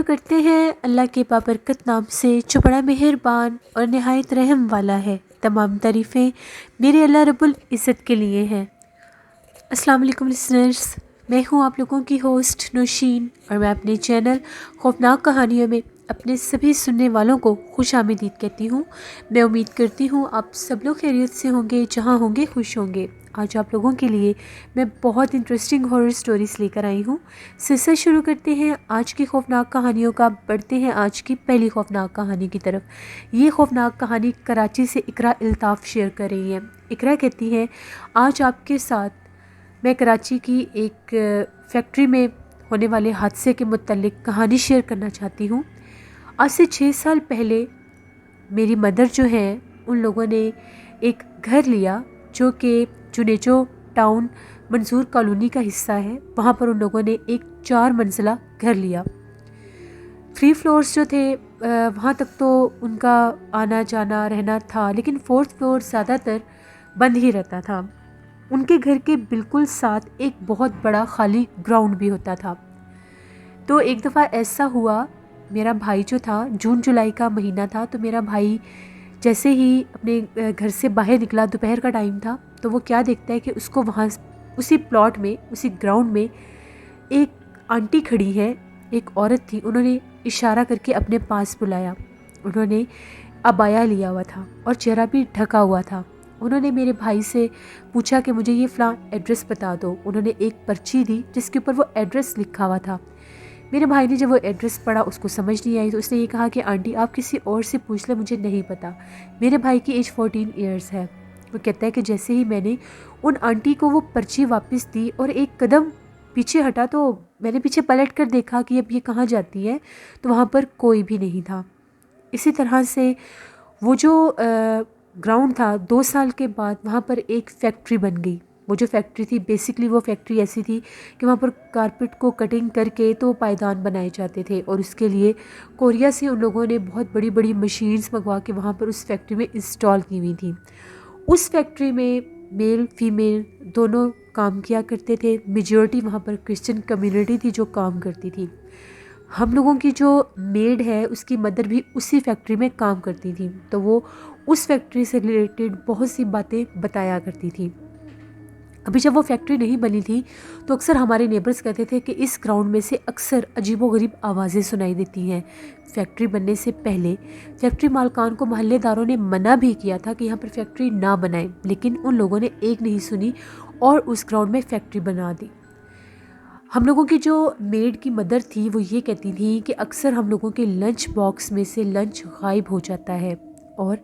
کرتے ہیں اللہ کے بابرکت نام سے جو بڑا مہربان اور نہایت رحم والا ہے۔ تمام تعریفیں میرے اللہ رب العزت کے لیے ہیں۔ السلام علیکم لسنرز، میں ہوں آپ لوگوں کی ہوسٹ نوشین، اور میں اپنے چینل خوفناک کہانیوں میں اپنے سبھی سننے والوں کو خوش آمدید کہتی ہوں۔ میں امید کرتی ہوں آپ سب لوگ خیریت سے ہوں گے، جہاں ہوں گے خوش ہوں گے۔ آج آپ لوگوں کے لیے میں بہت انٹرسٹنگ ہارر سٹوریز لے کر آئی ہوں۔ سلسلہ شروع کرتے ہیں آج کی خوفناک کہانیوں کا۔ بڑھتے ہیں آج کی پہلی خوفناک کہانی کی طرف۔ یہ خوفناک کہانی کراچی سے اقرا الطاف شیئر کر رہی ہیں۔ اقرا کہتی ہے، آج آپ کے ساتھ میں کراچی کی ایک فیکٹری میں ہونے والے حادثے کے متعلق کہانی شیئر کرنا چاہتی ہوں۔ آج سے 6 سال پہلے میری مدر جو ہیں، ان لوگوں نے ایک گھر لیا جو کہ جنیچو ٹاؤن منصور کالونی کا حصہ ہے۔ وہاں پر ان لوگوں نے ایک 4 منزلہ گھر لیا۔ 3 فلورز جو تھے وہاں تک تو ان کا آنا جانا رہنا تھا، لیکن 4تھ فلور زیادہ تر بند ہی رہتا تھا۔ ان کے گھر کے بالکل ساتھ ایک بہت بڑا خالی گراؤنڈ بھی ہوتا تھا۔ تو ایک دفعہ ایسا ہوا، میرا بھائی جو تھا، جون جولائی کا مہینہ تھا، تو میرا بھائی جیسے ہی اپنے گھر سے باہر نکلا، دوپہر کا ٹائم تھا، تو وہ کیا دیکھتا ہے کہ اس کو وہاں اسی پلاٹ میں، اسی گراؤنڈ میں ایک آنٹی کھڑی ہے، ایک عورت تھی۔ انہوں نے اشارہ کر کے اپنے پاس بلایا۔ انہوں نے عبایا لیا ہوا تھا اور چہرہ بھی ڈھکا ہوا تھا۔ انہوں نے میرے بھائی سے پوچھا کہ مجھے یہ فلاں ایڈریس بتا دو۔ انہوں نے ایک پرچی دی جس کے اوپر وہ ایڈریس لکھا ہوا تھا۔ میرے بھائی نے جب وہ ایڈریس پڑھا، اس کو سمجھ نہیں آئی، تو اس نے یہ کہا کہ آنٹی آپ کسی اور سے پوچھ لیں، مجھے نہیں پتا۔ میرے بھائی کی ایج 14 ایئرز ہے۔ وہ کہتا ہے کہ جیسے ہی میں نے ان آنٹی کو وہ پرچی واپس دی اور ایک قدم پیچھے ہٹا، تو میں نے پیچھے پلٹ کر دیکھا کہ اب یہ کہاں جاتی ہے، تو وہاں پر کوئی بھی نہیں تھا۔ اسی طرح سے وہ جو گراؤنڈ تھا، 2 سال کے بعد وہاں پر ایک فیکٹری بن گئی۔ وہ جو فیکٹری تھی، بیسکلی وہ فیکٹری ایسی تھی کہ وہاں پر کارپیٹ کو کٹنگ کر کے تو پائیدان بنائے جاتے تھے، اور اس کے لیے کوریا سے ان لوگوں نے بہت بڑی بڑی مشینز منگوا کے وہاں پر اس فیکٹری میں انسٹال کی ہوئی تھیں۔ اس فیکٹری میں میل فیمیل دونوں کام کیا کرتے تھے۔ میجورٹی وہاں پر کرسچن کمیونٹی تھی جو کام کرتی تھی۔ ہم لوگوں کی جو میڈ ہے، اس کی مدر بھی اسی فیکٹری میں کام کرتی تھی، تو وہ اس فیکٹری سے ریلیٹڈ بہت سی باتیں بتایا کرتی تھی۔ ابھی جب وہ فیکٹری نہیں بنی تھی تو اکثر ہمارے نیبرز کہتے تھے کہ اس گراؤنڈ میں سے اکثر عجیب و غریب آوازیں سنائی دیتی ہیں۔ فیکٹری بننے سے پہلے فیکٹری مالکان کو محلے داروں نے منع بھی کیا تھا کہ یہاں پر فیکٹری نہ بنائیں، لیکن ان لوگوں نے ایک نہیں سنی اور اس گراؤنڈ میں فیکٹری بنا دی۔ ہم لوگوں کی جو میڈ کی مدر تھی، وہ یہ کہتی تھی کہ اکثر ہم لوگوں کے لنچ باکس میں سے لنچ غائب ہو جاتا ہے، اور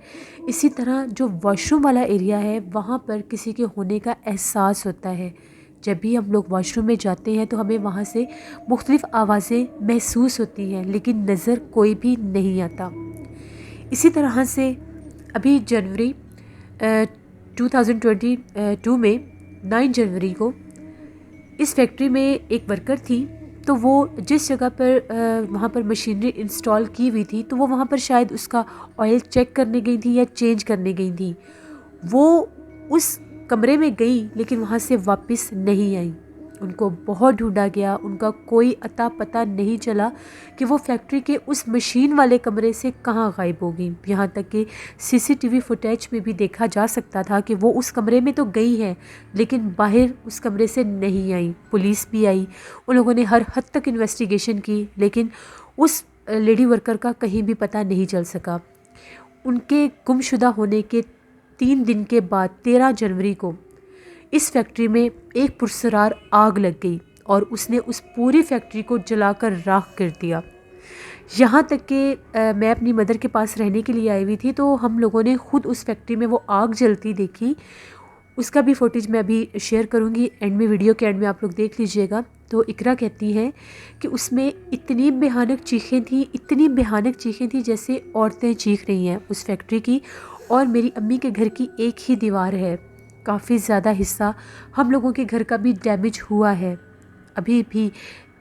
اسی طرح جو واش روم والا ایریا ہے، وہاں پر کسی کے ہونے کا احساس ہوتا ہے۔ جب بھی ہم لوگ واش روم میں جاتے ہیں تو ہمیں وہاں سے مختلف آوازیں محسوس ہوتی ہیں، لیکن نظر کوئی بھی نہیں آتا۔ اسی طرح سے ابھی جنوری 2022 میں 9 جنوری کو اس فیکٹری میں ایک ورکر تھی، تو وہ جس جگہ پر وہاں پر مشینری انسٹال کی ہوئی تھی، تو وہ وہاں پر شاید اس کا آئل چیک کرنے گئی تھی یا چینج کرنے گئی تھی۔ وہ اس کمرے میں گئی لیکن وہاں سے واپس نہیں آئی۔ ان کو بہت ڈھونڈا گیا، ان کا کوئی اتا پتہ نہیں چلا کہ وہ فیکٹری کے اس مشین والے کمرے سے کہاں غائب ہو گئی۔ یہاں تک کہ CCTV فوٹیج میں بھی دیکھا جا سکتا تھا کہ وہ اس کمرے میں تو گئی ہے لیکن باہر اس کمرے سے نہیں آئی۔ پولیس بھی آئی، ان لوگوں نے ہر حد تک انویسٹیگیشن کی، لیکن اس لیڈی ورکر کا کہیں بھی پتہ نہیں چل سکا۔ ان کے گم شدہ ہونے کے 3 دن کے بعد 13 جنوری کو اس فیکٹری میں ایک پرسرار آگ لگ گئی اور اس نے اس پوری فیکٹری کو جلا کر راکھ کر دیا۔ یہاں تک کہ میں اپنی مدر کے پاس رہنے کے لیے آئی ہوئی تھی، تو ہم لوگوں نے خود اس فیکٹری میں وہ آگ جلتی دیکھی۔ اس کا بھی فوٹیج میں ابھی شیئر کروں گی، اینڈ میں ویڈیو کے اینڈ میں آپ لوگ دیکھ لیجئے گا۔ تو اقرا کہتی ہے کہ اس میں اتنی بھیانک چیخیں تھیں، اتنی بھیانک چیخیں تھیں جیسے عورتیں چیخ رہی ہیں اس فیکٹری کی، اور میری امی کے گھر کی ایک ہی دیوار ہے، کافی زیادہ حصہ ہم لوگوں کے گھر کا بھی ڈیمیج ہوا ہے۔ ابھی بھی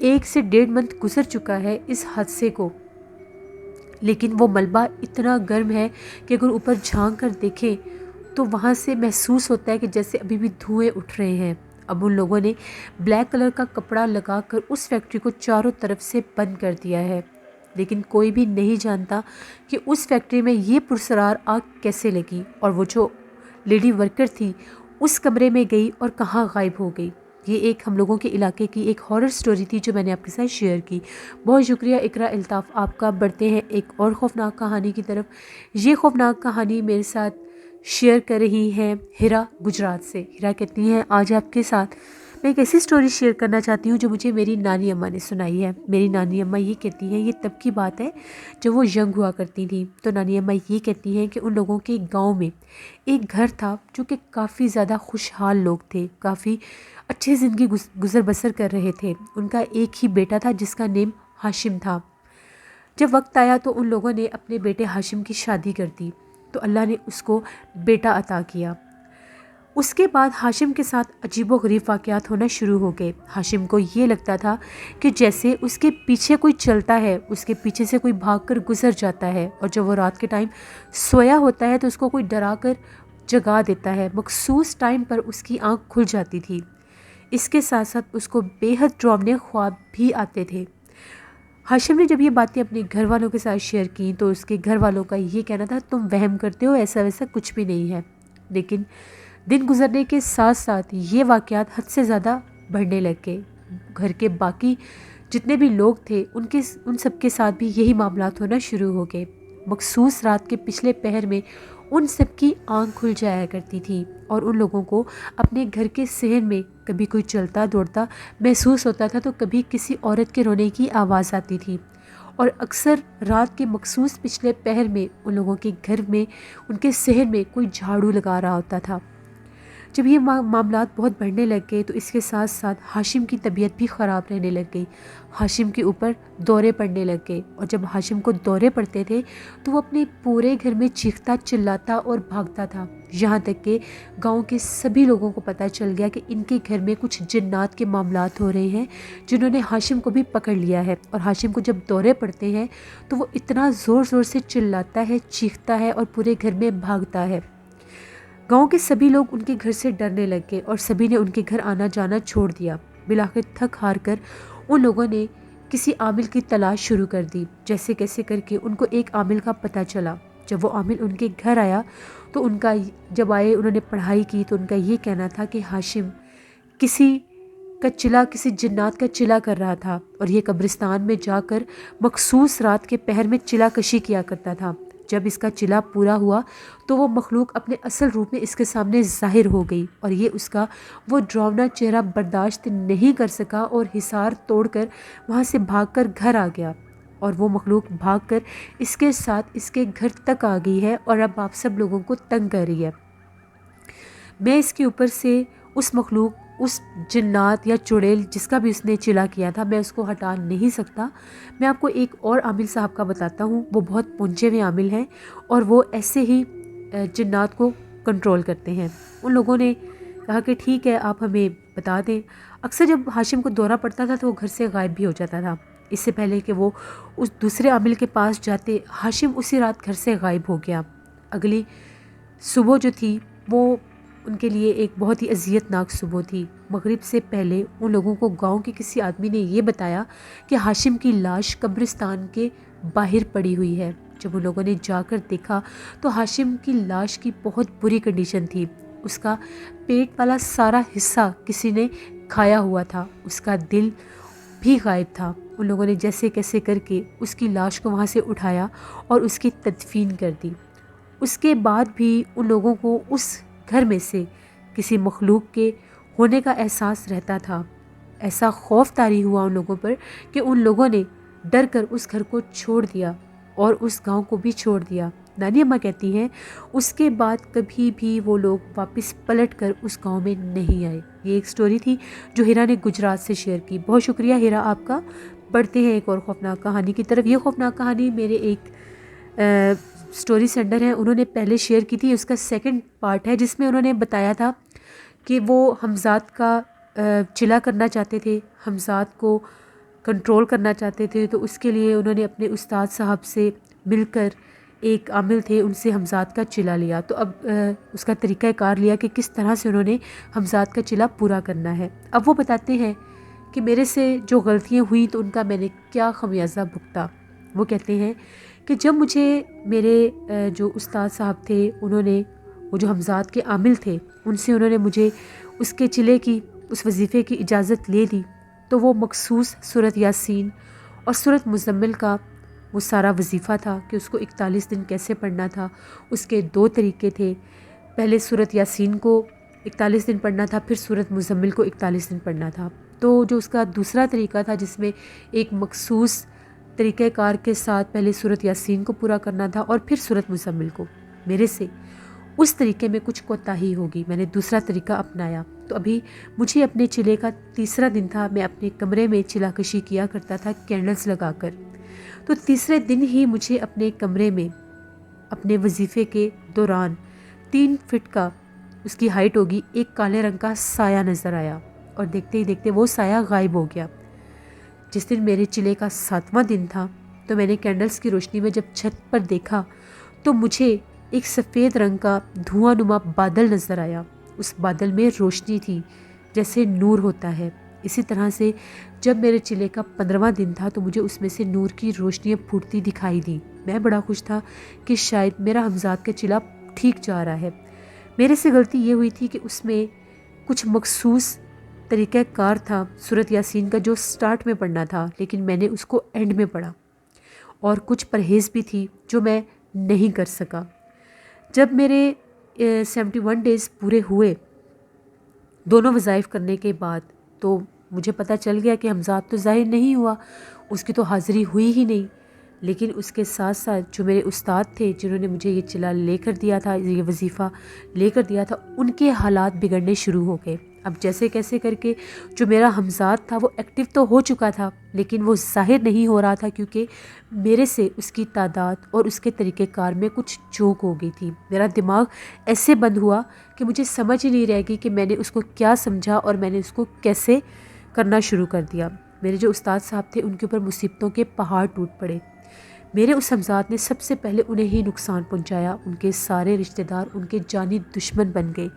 1 سے 1.5 منتھ گزر چکا ہے اس حادثے کو، لیکن وہ ملبہ اتنا گرم ہے کہ اگر اوپر جھانک کر دیکھیں تو وہاں سے محسوس ہوتا ہے کہ جیسے ابھی بھی دھوئیں اٹھ رہے ہیں۔ اب ان لوگوں نے بلیک کلر کا کپڑا لگا کر اس فیکٹری کو چاروں طرف سے بند کر دیا ہے۔ لیکن کوئی بھی نہیں جانتا کہ اس فیکٹری میں یہ پرسرار آگ کیسے لگی اور وہ جو لیڈی ورکر تھی اس کمرے میں گئی اور کہاں غائب ہو گئی۔ یہ ایک ہم لوگوں کے علاقے کی ایک ہارر سٹوری تھی جو میں نے آپ کے ساتھ شیئر کی۔ بہت شکریہ اقرا الطاف آپ کا۔ بڑھتے ہیں ایک اور خوفناک کہانی کی طرف۔ یہ خوفناک کہانی میرے ساتھ شیئر کر رہی ہیں ہیرا گجرات سے۔ ہیرا کہتی ہیں آج آپ کے ساتھ میں ایک ایسی سٹوری شیئر کرنا چاہتی ہوں جو مجھے میری نانی اماں نے سنائی ہے۔ میری نانی اماں یہ کہتی ہیں، یہ تب کی بات ہے جب وہ ینگ ہوا کرتی تھیں، تو نانی اماں یہ کہتی ہیں کہ ان لوگوں کے گاؤں میں ایک گھر تھا جو کہ کافی زیادہ خوشحال لوگ تھے، کافی اچھی زندگی گزر بسر کر رہے تھے۔ ان کا ایک ہی بیٹا تھا جس کا نیم ہاشم تھا۔ جب وقت آیا تو ان لوگوں نے اپنے بیٹے ہاشم کی شادی کر دی، تو اللہ نے اس کو بیٹا عطا کیا۔ اس کے بعد ہاشم کے ساتھ عجیب و غریب واقعات ہونا شروع ہو گئے۔ ہاشم کو یہ لگتا تھا کہ جیسے اس کے پیچھے کوئی چلتا ہے، اس کے پیچھے سے کوئی بھاگ کر گزر جاتا ہے، اور جب وہ رات کے ٹائم سویا ہوتا ہے تو اس کو کوئی ڈرا کر جگا دیتا ہے۔ مخصوص ٹائم پر اس کی آنکھ کھل جاتی تھی۔ اس کے ساتھ ساتھ اس کو بے حد ڈراؤنے خواب بھی آتے تھے۔ ہاشم نے جب یہ باتیں اپنے گھر والوں کے ساتھ شیئر کی تو اس کے گھر والوں کا یہ کہنا تھا تم وہم کرتے ہو، ایسا ویسا کچھ بھی نہیں ہے۔ لیکن دن گزرنے کے ساتھ ساتھ یہ واقعات حد سے زیادہ بڑھنے لگ گئے۔ گھر کے باقی جتنے بھی لوگ تھے ان سب کے ساتھ بھی یہی معاملات ہونا شروع ہو گئے۔ مخصوص رات کے پچھلے پہر میں ان سب کی آنکھ کھل جایا کرتی تھی اور ان لوگوں کو اپنے گھر کے صحن میں کبھی کوئی چلتا دوڑتا محسوس ہوتا تھا تو کبھی کسی عورت کے رونے کی آواز آتی تھی، اور اکثر رات کے مخصوص پچھلے پہر میں ان لوگوں کے گھر میں ان کے صحن میں کوئی جھاڑو لگا رہا ہوتا تھا۔ جب یہ معاملات بہت بڑھنے لگ گئے تو اس کے ساتھ ساتھ ہاشم کی طبیعت بھی خراب رہنے لگ گئی۔ ہاشم کے اوپر دورے پڑنے لگ گئے، اور جب ہاشم کو دورے پڑتے تھے تو وہ اپنے پورے گھر میں چیختا چلاتا اور بھاگتا تھا، یہاں تک کہ گاؤں کے سبھی لوگوں کو پتہ چل گیا کہ ان کے گھر میں کچھ جنات کے معاملات ہو رہے ہیں جنہوں نے ہاشم کو بھی پکڑ لیا ہے۔ اور ہاشم کو جب دورے پڑتے ہیں تو وہ اتنا زور زور سے چلاتا ہے، چیختا ہے اور پورے گھر میں بھاگتا ہے۔ گاؤں کے سبھی لوگ ان کے گھر سے ڈرنے لگ گئے اور سبھی نے ان کے گھر آنا جانا چھوڑ دیا۔ بالآخر تھک ہار کر ان لوگوں نے کسی عامل کی تلاش شروع کر دی۔ جیسے کیسے کر کے ان کو ایک عامل کا پتہ چلا۔ جب وہ عامل ان کے گھر آیا تو انہوں نے پڑھائی کی تو ان کا یہ کہنا تھا کہ ہاشم کسی جنات کا چلا کر رہا تھا، اور یہ قبرستان میں جا کر مخصوص رات کے پہر میں چلا کشی کیا کرتا تھا۔ جب اس کا چلا پورا ہوا تو وہ مخلوق اپنے اصل روپ میں اس کے سامنے ظاہر ہو گئی، اور یہ اس کا وہ ڈراؤنا چہرہ برداشت نہیں کر سکا اور حصار توڑ کر وہاں سے بھاگ کر گھر آ گیا، اور وہ مخلوق بھاگ کر اس کے ساتھ اس کے گھر تک آ گئی ہے اور اب آپ سب لوگوں کو تنگ کر رہی ہے۔ میں اس کے اوپر سے اس مخلوق، اس جنات یا چڑیل جس کا بھی اس نے چلا کیا تھا، میں اس کو ہٹا نہیں سکتا۔ میں آپ کو ایک اور عامل صاحب کا بتاتا ہوں، وہ بہت پہنچے ہوئے عامل ہیں اور وہ ایسے ہی جنات کو کنٹرول کرتے ہیں۔ ان لوگوں نے کہا کہ ٹھیک ہے آپ ہمیں بتا دیں۔ اکثر جب ہاشم کو دورہ پڑتا تھا تو وہ گھر سے غائب بھی ہو جاتا تھا۔ اس سے پہلے کہ وہ اس دوسرے عامل کے پاس جاتے، ہاشم اسی رات گھر سے غائب ہو گیا۔ اگلی صبح جو تھی وہ ان کے لیے ایک بہت ہی اذیت ناک صبح تھی۔ مغرب سے پہلے ان لوگوں کو گاؤں کے کسی آدمی نے یہ بتایا کہ ہاشم کی لاش قبرستان کے باہر پڑی ہوئی ہے۔ جب ان لوگوں نے جا کر دیکھا تو ہاشم کی لاش کی بہت بری کنڈیشن تھی۔ اس کا پیٹ والا سارا حصہ کسی نے کھایا ہوا تھا، اس کا دل بھی غائب تھا۔ ان لوگوں نے جیسے کیسے کر کے اس کی لاش کو وہاں سے اٹھایا اور اس کی تدفین کر دی۔ اس کے بعد بھی ان لوگوں کو اس گھر میں سے کسی مخلوق کے ہونے کا احساس رہتا تھا۔ ایسا خوف طاری ہوا ان لوگوں پر کہ ان لوگوں نے ڈر کر اس گھر کو چھوڑ دیا اور اس گاؤں کو بھی چھوڑ دیا۔ نانی اماں کہتی ہیں اس کے بعد کبھی بھی وہ لوگ واپس پلٹ کر اس گاؤں میں نہیں آئے۔ یہ ایک سٹوری تھی جو ہیرا نے گجرات سے شیئر کی۔ بہت شکریہ ہیرا آپ کا۔ بڑھتے ہیں ایک اور خوفناک کہانی کی طرف۔ یہ خوفناک کہانی میرے ایک سٹوری سینڈر ہیں، انہوں نے پہلے شیئر کی تھی، اس کا سیکنڈ پارٹ ہے جس میں انہوں نے بتایا تھا کہ وہ حمزات کا چلا کرنا چاہتے تھے، حمزات کو کنٹرول کرنا چاہتے تھے، تو اس کے لیے انہوں نے اپنے استاد صاحب سے مل کر، ایک عامل تھے ان سے حمزات کا چلا لیا۔ تو اب اس کا طریقہ کار لیا کہ کس طرح سے انہوں نے حمزات کا چلا پورا کرنا ہے۔ اب وہ بتاتے ہیں کہ میرے سے جو غلطیاں ہوئیں تو ان کا میں نے کیا خمیازہ بھگتا۔ وہ کہتے ہیں کہ جب مجھے میرے جو استاد صاحب تھے انہوں نے وہ جو حمزات کے عامل تھے ان سے انہوں نے مجھے اس کے چلے کی اس وظیفے کی اجازت لے دی تو وہ مخصوص سورۃ یاسین اور سورۃ مزمل کا وہ سارا وظیفہ تھا کہ اس کو 41 دن کیسے پڑھنا تھا. اس کے 2 طریقے تھے. پہلے سورۃ یاسین کو 41 دن پڑھنا تھا، پھر سورۃ مزمل کو 41 دن پڑھنا تھا. تو جو اس کا دوسرا طریقہ تھا جس میں ایک مخصوص طریقہ کار کے ساتھ پہلے سورۃ یاسین کو پورا کرنا تھا اور پھر سورۃ مزمل کو، میرے سے اس طریقے میں کچھ کوتاہی ہوگی. میں نے دوسرا طریقہ اپنایا. تو ابھی مجھے اپنے چلے کا تیسرا دن تھا. میں اپنے کمرے میں چلا کشی کیا کرتا تھا کینڈلز لگا کر. تو تیسرے دن ہی مجھے اپنے کمرے میں اپنے وظیفے کے دوران 3 فٹ کا، اس کی ہائٹ ہوگی، ایک کالے رنگ کا سایہ نظر آیا اور دیکھتے ہی دیکھتے وہ سایہ غائب ہو گیا. جس دن میرے چلے کا 7واں دن تھا تو میں نے کینڈلز کی روشنی میں جب چھت پر دیکھا تو مجھے ایک سفید رنگ کا دھواں نما بادل نظر آیا. اس بادل میں روشنی تھی جیسے نور ہوتا ہے. اسی طرح سے جب میرے چلے کا 15واں دن تھا تو مجھے اس میں سے نور کی روشنیاں پھوٹتی دکھائی دی. میں بڑا خوش تھا کہ شاید میرا حمزات کا چلا ٹھیک جا رہا ہے. میرے سے غلطی یہ ہوئی تھی کہ اس میں کچھ مخصوص طریقہ کار تھا سورۃ یاسین کا جو سٹارٹ میں پڑھنا تھا، لیکن میں نے اس کو اینڈ میں پڑھا. اور کچھ پرہیز بھی تھی جو میں نہیں کر سکا. جب میرے 71 ڈیز پورے ہوئے دونوں وظائف کرنے کے بعد تو مجھے پتہ چل گیا کہ حمزات تو ظاہر نہیں ہوا، اس کی تو حاضری ہوئی ہی نہیں. لیکن اس کے ساتھ ساتھ جو میرے استاد تھے جنہوں نے مجھے یہ چلا لے کر دیا تھا، یہ وظیفہ لے کر دیا تھا، ان کے حالات بگڑنے شروع ہو گئے. اب جیسے کیسے کر کے جو میرا حمزات تھا وہ ایکٹیو تو ہو چکا تھا لیکن وہ ظاہر نہیں ہو رہا تھا کیونکہ میرے سے اس کی تعداد اور اس کے طریقہ کار میں کچھ چوک ہو گئی تھی. میرا دماغ ایسے بند ہوا کہ مجھے سمجھ ہی نہیں رہ گئی کہ میں نے اس کو کیا سمجھا اور میں نے اس کو کیسے کرنا شروع کر دیا. میرے جو استاد صاحب تھے ان کے اوپر مصیبتوں کے پہاڑ ٹوٹ پڑے. میرے اس حمزات نے سب سے پہلے انہیں ہی نقصان پہنچایا. ان کے سارے رشتہ دار ان کے جانی دشمن بن گئے.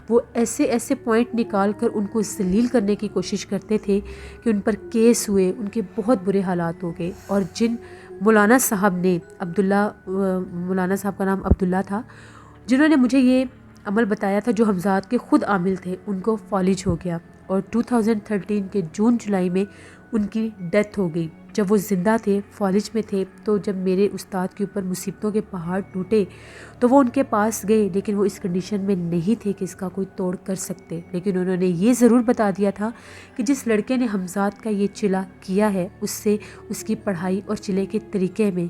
وہ ایسے ایسے پوائنٹ نکال کر ان کو ذلیل کرنے کی کوشش کرتے تھے کہ ان پر کیس ہوئے، ان کے بہت برے حالات ہو گئے. اور جن مولانا صاحب نے مولانا صاحب کا نام عبداللہ تھا، جنہوں نے مجھے یہ عمل بتایا تھا جو حمزات کے خود عامل تھے، ان کو فالج ہو گیا اور 2013 کے جون جولائی میں ان کی ڈیتھ ہو گئی. جب وہ زندہ تھے، فالج میں تھے، تو جب میرے استاد کے اوپر مصیبتوں کے پہاڑ ٹوٹے تو وہ ان کے پاس گئے، لیکن وہ اس کنڈیشن میں نہیں تھے کہ اس کا کوئی توڑ کر سکتے. لیکن انہوں نے یہ ضرور بتا دیا تھا کہ جس لڑکے نے حمزات کا یہ چلا کیا ہے اس سے اس کی پڑھائی اور چلے کے طریقے میں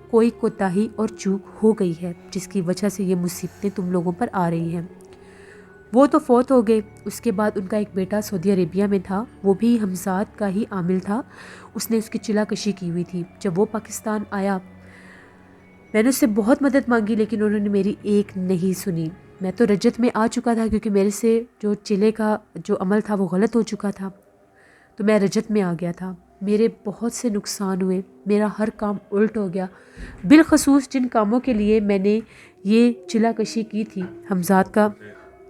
کوئی کوتاہی اور چوک ہو گئی ہے، جس کی وجہ سے یہ مصیبتیں تم لوگوں پر آ رہی ہیں. وہ تو فوت ہو گئے. اس کے بعد ان کا ایک بیٹا سعودی عربیہ میں تھا، وہ بھی حمزات کا ہی عامل تھا. اس نے اس کی چلا کشی کی ہوئی تھی. جب وہ پاکستان آیا میں نے اس سے بہت مدد مانگی لیکن انہوں نے میری ایک نہیں سنی. میں تو رجت میں آ چکا تھا کیونکہ میرے سے جو چلے کا جو عمل تھا وہ غلط ہو چکا تھا، تو میں رجت میں آ گیا تھا. میرے بہت سے نقصان ہوئے، میرا ہر کام الٹ ہو گیا. بالخصوص جن کاموں کے لیے میں نے یہ چلا کشی کی تھی حمزات کا،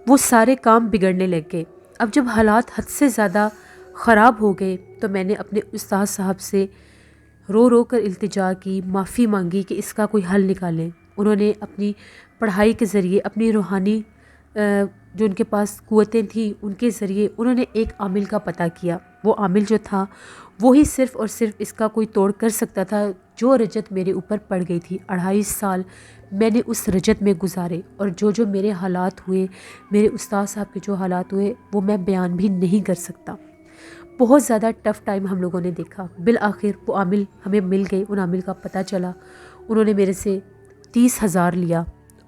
وہ سارے کام بگڑنے لگ گئے. اب جب حالات حد سے زیادہ خراب ہو گئے تو میں نے اپنے استاد صاحب سے رو رو کر التجا کی، معافی مانگی کہ اس کا کوئی حل نکالیں. انہوں نے اپنی پڑھائی کے ذریعے، اپنی روحانی جو ان کے پاس قوتیں تھیں ان کے ذریعے انہوں نے ایک عامل کا پتہ کیا. وہ عامل جو تھا وہی صرف اور صرف اس کا کوئی توڑ کر سکتا تھا جو رجت میرے اوپر پڑ گئی تھی. 2.5 سال میں نے اس رجت میں گزارے اور جو میرے حالات ہوئے، میرے استاد صاحب کے جو حالات ہوئے وہ میں بیان بھی نہیں کر سکتا. بہت زیادہ ٹف ٹائم ہم لوگوں نے دیکھا. بالآخر وہ عامل ہمیں مل گئے. ان عامل کا پتہ چلا، انہوں نے میرے سے 30,000 لیا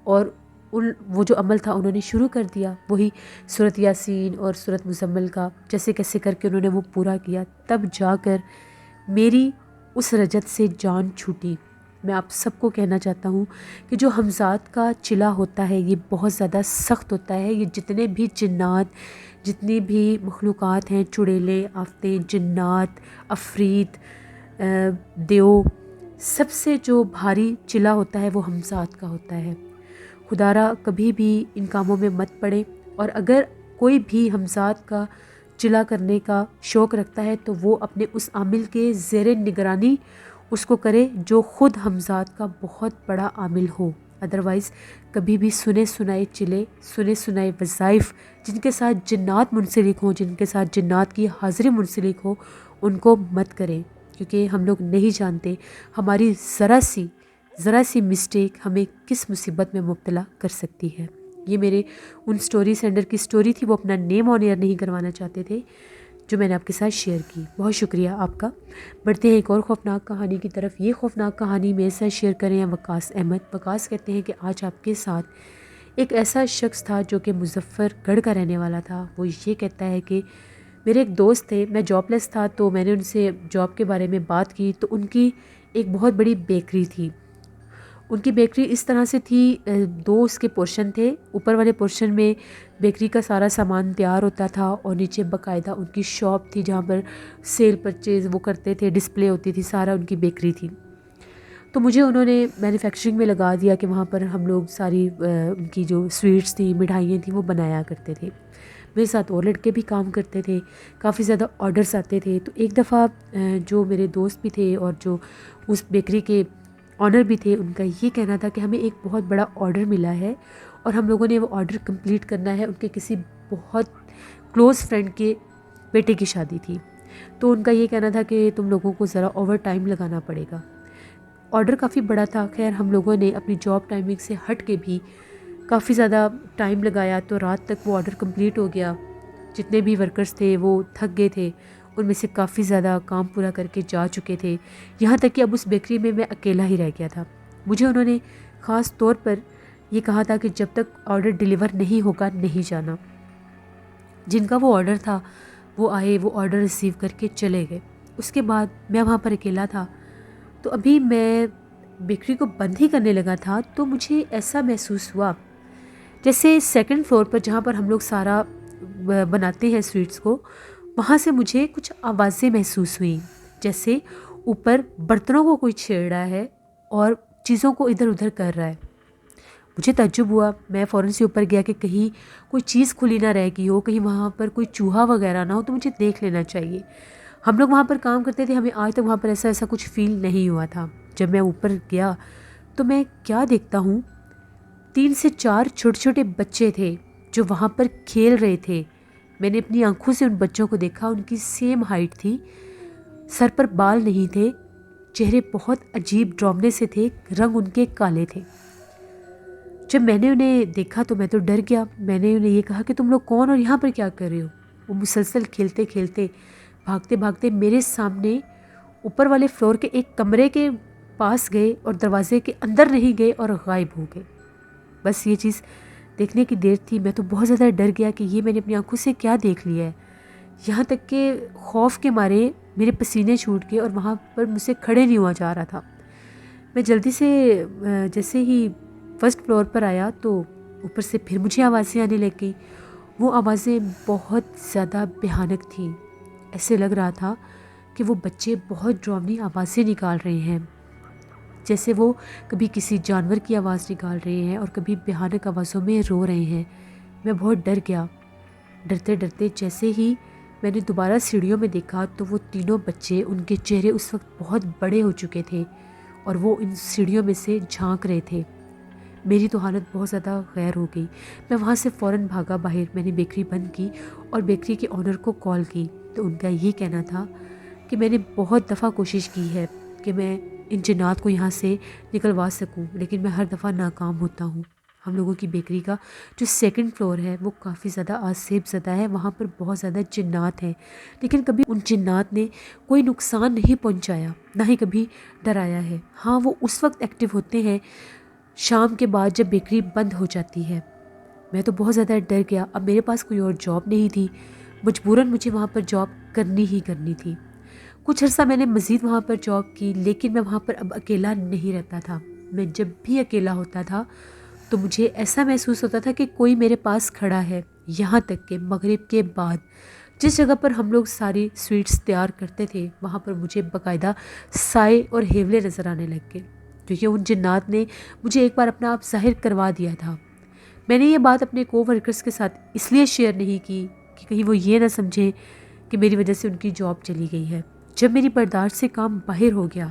اور وہ جو عمل تھا انہوں نے شروع کر دیا. وہی سورۃ یاسین اور سورۃ مزمل کا جیسے کیسے کر کے انہوں نے وہ پورا کیا. تب جا کر میری اس رجت سے جان چھوٹی. میں آپ سب کو کہنا چاہتا ہوں کہ جو حمزات کا چلا ہوتا ہے یہ بہت زیادہ سخت ہوتا ہے. یہ جتنے بھی جنات، جتنی بھی مخلوقات ہیں، چڑیلیں، آفتیں، جنات، عفریت، دیو، سب سے جو بھاری چلا ہوتا ہے وہ حمزات کا ہوتا ہے. خدا را کبھی بھی ان کاموں میں مت پڑے. اور اگر کوئی بھی حمزات کا چلا کرنے کا شوق رکھتا ہے تو وہ اپنے اس عامل کے زیر نگرانی اس کو کرے جو خود ہمزاد کا بہت بڑا عامل ہو، ادروائز کبھی بھی سنے سنائے چلے، سنے سنائے وظائف جن کے ساتھ جنات منسلک ہوں، جن کے ساتھ جنات کی حاضری منسلک ہو، ان کو مت کریں، کیونکہ ہم لوگ نہیں جانتے ہماری ذرا سی مسٹیک ہمیں کس مصیبت میں مبتلا کر سکتی ہے۔ یہ میرے ان سٹوری سینڈر کی سٹوری تھی، وہ اپنا نیم آن ایئر نہیں کروانا چاہتے تھے، جو میں نے آپ کے ساتھ شیئر کی۔ بہت شکریہ آپ کا۔ بڑھتے ہیں ایک اور خوفناک کہانی کی طرف۔ یہ خوفناک کہانی میرے ساتھ شیئر کریں ہیں وقاص احمد۔ وقاص کہتے ہیں کہ آج آپ کے ساتھ ایک ایسا شخص تھا جو کہ مظفر گڑھ کا رہنے والا تھا۔ وہ یہ کہتا ہے کہ میرے ایک دوست تھے، میں جاب لیس تھا، تو میں نے ان سے جاب کے بارے میں بات کی، تو ان کی ایک بہت بڑی بیکری تھی۔ ان کی بیکری اس طرح سے تھی، 2 اس کے پورشن تھے، اوپر والے پورشن میں بیکری کا سارا سامان تیار ہوتا تھا، اور نیچے باقاعدہ ان کی شاپ تھی جہاں پر سیل پرچیز وہ کرتے تھے، ڈسپلے ہوتی تھی، سارا ان کی بیکری تھی۔ تو مجھے انہوں نے مینوفیکچرنگ میں لگا دیا کہ وہاں پر ہم لوگ ساری ان کی جو سویٹس تھیں، مٹھائیاں تھیں، وہ بنایا کرتے تھے۔ میرے ساتھ اور لڑکے بھی کام کرتے تھے، کافی زیادہ آرڈرز آتے تھے۔ تو ایک دفعہ جو میرے دوست بھی تھے اور جو اس بیکری کے آنر بھی تھے، ان کا یہ کہنا تھا کہ ہمیں ایک بہت بڑا آرڈر ملا ہے اور ہم لوگوں نے وہ آرڈر کمپلیٹ کرنا ہے۔ ان کے کسی بہت کلوز فرینڈ کے بیٹے کی شادی تھی، تو ان کا یہ کہنا تھا کہ تم لوگوں کو ذرا اوور ٹائم لگانا پڑے گا۔ آرڈر کافی بڑا تھا، خیر ہم لوگوں نے اپنی جاب ٹائمنگ سے ہٹ کے بھی کافی زیادہ ٹائم لگایا، تو رات تک وہ آرڈر کمپلیٹ ہو گیا۔ جتنے بھی ورکرز تھے وہ تھک گئے تھے، ان میں سے کافی زیادہ کام پورا کر کے جا چکے تھے، یہاں تک کہ اب اس بیکری میں میں اکیلا ہی رہ گیا تھا۔ مجھے انہوں نے خاص طور پر یہ کہا تھا کہ جب تک آرڈر ڈیلیور نہیں ہوگا نہیں جانا۔ جن کا وہ آرڈر تھا وہ آئے، وہ آرڈر ریسیو کر کے چلے گئے۔ اس کے بعد میں وہاں پر اکیلا تھا، تو ابھی میں بیکری کو بند ہی کرنے لگا تھا، تو مجھے ایسا محسوس ہوا جیسے 2nd فلور پر جہاں پر ہم لوگ سارا بناتے ہیں سویٹس کو، وہاں سے مجھے کچھ آوازیں محسوس ہوئیں، جیسے اوپر برتنوں کو کوئی چھیڑ رہا ہے اور چیزوں کو ادھر ادھر کر رہا ہے۔ مجھے تعجب ہوا، میں فوراً سے اوپر گیا کہ کہیں کوئی چیز کھلی نہ رہ گئی ہو، کہیں وہاں پر کوئی چوہا وغیرہ نہ ہو، تو مجھے دیکھ لینا چاہیے۔ ہم لوگ وہاں پر کام کرتے تھے، ہمیں آج تک وہاں پر ایسا کچھ فیل نہیں ہوا تھا۔ جب میں اوپر گیا تو میں کیا دیکھتا ہوں، 3 سے 4 چھوٹے چھوٹے بچے تھے جو وہاں پر کھیل رہے تھے۔ میں نے اپنی آنکھوں سے ان بچوں کو دیکھا، ان کی سیم ہائٹ تھی، سر پر بال نہیں تھے، چہرے بہت عجیب ڈراؤنے سے تھے، رنگ ان کے کالے تھے۔ جب میں نے انہیں دیکھا تو میں تو ڈر گیا۔ میں نے انہیں یہ کہا کہ تم لوگ کون اور یہاں پر کیا کر رہے ہو؟ وہ مسلسل کھیلتے کھیلتے بھاگتے بھاگتے میرے سامنے اوپر والے فلور کے ایک کمرے کے پاس گئے اور دروازے کے اندر نہیں گئے اور غائب ہو گئے۔ بس یہ چیز دیکھنے کی دیر تھی، میں تو بہت زیادہ ڈر گیا کہ یہ میں نے اپنی آنکھوں سے کیا دیکھ لیا ہے، یہاں تک کہ خوف کے مارے میرے پسینے چھوٹ گئے اور وہاں پر مجھ سے کھڑے نہیں ہوا جا رہا تھا۔ میں جلدی سے جیسے ہی 1st فلور پر آیا تو اوپر سے پھر مجھے آوازیں آنے لگ گئی۔ وہ آوازیں بہت زیادہ بھیانک تھیں، ایسے لگ رہا تھا کہ وہ بچے بہت ڈراؤنی آوازیں نکال رہے ہیں، جیسے وہ کبھی کسی جانور کی آواز نکال رہے ہیں اور کبھی بھیانک آوازوں میں رو رہے ہیں۔ میں بہت ڈر گیا۔ ڈرتے ڈرتے جیسے ہی میں نے دوبارہ سیڑھیوں میں دیکھا تو وہ تینوں بچے، ان کے چہرے اس وقت بہت بڑے ہو چکے تھے اور وہ ان سیڑھیوں میں سے جھانک رہے تھے۔ میری تو حالت بہت زیادہ غیر ہو گئی۔ میں وہاں سے فوراً بھاگا باہر، میں نے بیکری بند کی اور بیکری کے آنر کو کال کی، تو ان کا یہ کہنا تھا کہ میں نے بہت دفعہ کوشش کی ہے کہ میں ان جنات کو یہاں سے نکلوا سکوں، لیکن میں ہر دفعہ ناکام ہوتا ہوں۔ ہم لوگوں کی بیکری کا جو 2nd فلور ہے وہ کافی زیادہ آسیب زدہ ہے، وہاں پر بہت زیادہ جنات ہیں، لیکن کبھی ان جنات نے کوئی نقصان نہیں پہنچایا، نہ ہی کبھی ڈرایا ہے۔ ہاں، وہ اس وقت ایکٹیو ہوتے ہیں شام کے بعد جب بیکری بند ہو جاتی ہے۔ میں تو بہت زیادہ ڈر گیا۔ اب میرے پاس کوئی اور جاب نہیں تھی، مجبوراً مجھے وہاں پر جاب کرنی ہی کرنی تھی۔ کچھ عرصہ میں نے مزید وہاں پر جاب کی، لیکن میں وہاں پر اب اکیلا نہیں رہتا تھا۔ میں جب بھی اکیلا ہوتا تھا تو مجھے ایسا محسوس ہوتا تھا کہ کوئی میرے پاس کھڑا ہے، یہاں تک کہ مغرب کے بعد جس جگہ پر ہم لوگ ساری سویٹس تیار کرتے تھے وہاں پر مجھے باقاعدہ سائے اور ہیولے نظر آنے لگ گئے، کیونکہ ان جنات نے مجھے ایک بار اپنا آپ ظاہر کروا دیا تھا۔ میں نے یہ بات اپنے کو ورکرز کے ساتھ اس لیے شیئر نہیں کی کہ کہیں وہ یہ نہ سمجھیں کہ میری وجہ سے ان کی جاب چلی گئی ہے۔ جب میری برداشت سے کام باہر ہو گیا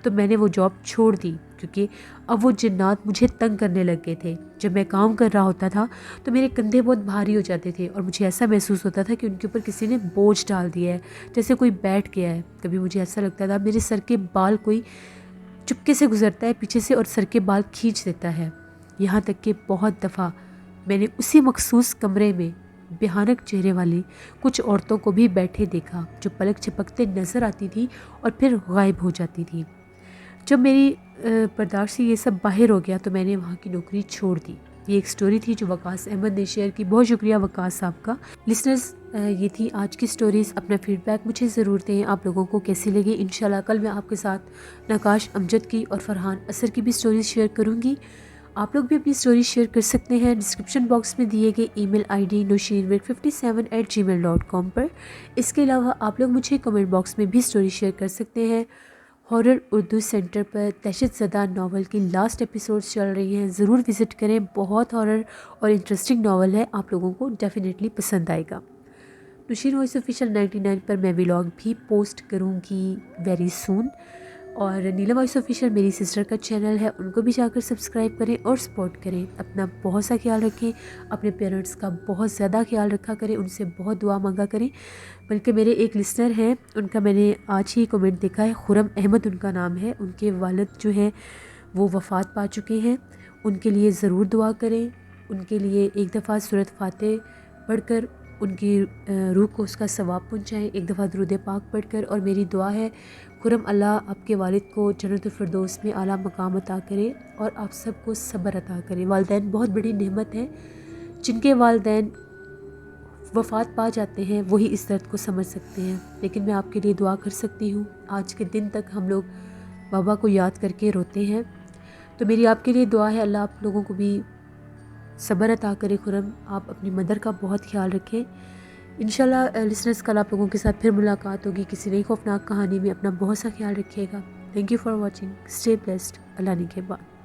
تو میں نے وہ جاب چھوڑ دی، کیونکہ اب وہ جنات مجھے تنگ کرنے لگ گئے تھے۔ جب میں کام کر رہا ہوتا تھا تو میرے کندھے بہت بھاری ہو جاتے تھے اور مجھے ایسا محسوس ہوتا تھا کہ ان کے اوپر کسی نے بوجھ ڈال دیا ہے، جیسے کوئی بیٹھ گیا ہے۔ کبھی مجھے ایسا لگتا تھا میرے سر کے بال کوئی چپکے سے گزرتا ہے پیچھے سے اور سر کے بال کھینچ دیتا ہے۔ یہاں تک کہ بہت دفعہ میں نے اسی مخصوص کمرے میں بھیانک چہرے والی کچھ عورتوں کو بھی بیٹھے دیکھا، جو پلک جھپکتے نظر آتی تھی اور پھر غائب ہو جاتی تھی۔ جب میری برداشت سے یہ سب باہر ہو گیا تو میں نے وہاں کی نوکری چھوڑ دی۔ یہ ایک سٹوری تھی جو وقاص احمد نے شیئر کی۔ بہت شکریہ وقاص صاحب کا۔ لسنرز، یہ تھی آج کی سٹوریز۔ اپنا فیڈ بیک مجھے ضرور دیں، آپ لوگوں کو کیسی لگی۔ انشاءاللہ کل میں آپ کے ساتھ نقاش امجد کی اور فرحان اثر کی بھی سٹوریز شیئر کروں گی۔ آپ لوگ بھی اپنی سٹوری شیئر کر سکتے ہیں ڈسکرپشن باکس میں دیے گئے ای میل آئی ڈی nushinwig57@gmail.com پر۔ اس کے علاوہ آپ لوگ مجھے کمنٹ باکس میں بھی سٹوری شیئر کر سکتے ہیں۔ ہارر اردو سینٹر پر دہشت زدہ ناول کی لاسٹ ایپیسوڈز چل رہی ہیں، ضرور وزٹ کریں۔ بہت ہارر اور انٹرسٹنگ ناول ہے، آپ لوگوں کو ڈیفینیٹلی پسند آئے گا۔ نشین وائس آفیشیل 99 پر میں ولاگ بھی پوسٹ کروں گی ویری سون، اور نیلم وائس آفیشیل میری سسٹر کا چینل ہے، ان کو بھی جا کر سبسکرائب کریں اور سپورٹ کریں۔ اپنا بہت سا خیال رکھیں، اپنے پیرنٹس کا بہت زیادہ خیال رکھا کریں، ان سے بہت دعا مانگا کریں۔ بلکہ میرے ایک لسنر ہیں، ان کا میں نے آج ہی کمنٹ دیکھا ہے، خرم احمد ان کا نام ہے، ان کے والد جو ہیں وہ وفات پا چکے ہیں، ان کے لیے ضرور دعا کریں۔ ان کے لیے ایک دفعہ سورۃ فاتح پڑھ کر ان کی روح کو اس کا ثواب پہنچائیں، ایک دفعہ درود پاک پڑھ کر۔ اور میری دعا ہے خرم اللہ آپ کے والد کو جنت الفردوس میں اعلیٰ مقام عطا کرے اور آپ سب کو صبر عطا کرے۔ والدین بہت بڑی نعمت ہے، جن کے والدین وفات پا جاتے ہیں وہی اس درد کو سمجھ سکتے ہیں، لیکن میں آپ کے لیے دعا کر سکتی ہوں۔ آج کے دن تک ہم لوگ بابا کو یاد کر کے روتے ہیں، تو میری آپ کے لیے دعا ہے اللہ آپ لوگوں کو بھی صبر عطا کرے۔ خرم آپ اپنی مدر کا بہت خیال رکھیں۔ انشاءاللہ لسنرز کل آپ لوگوں کے ساتھ پھر ملاقات ہوگی کسی نئی خوفناک کہانی میں۔ اپنا بہت سا خیال رکھیے گا۔ Thank you for watching, stay blessed, اللہ نگہبان۔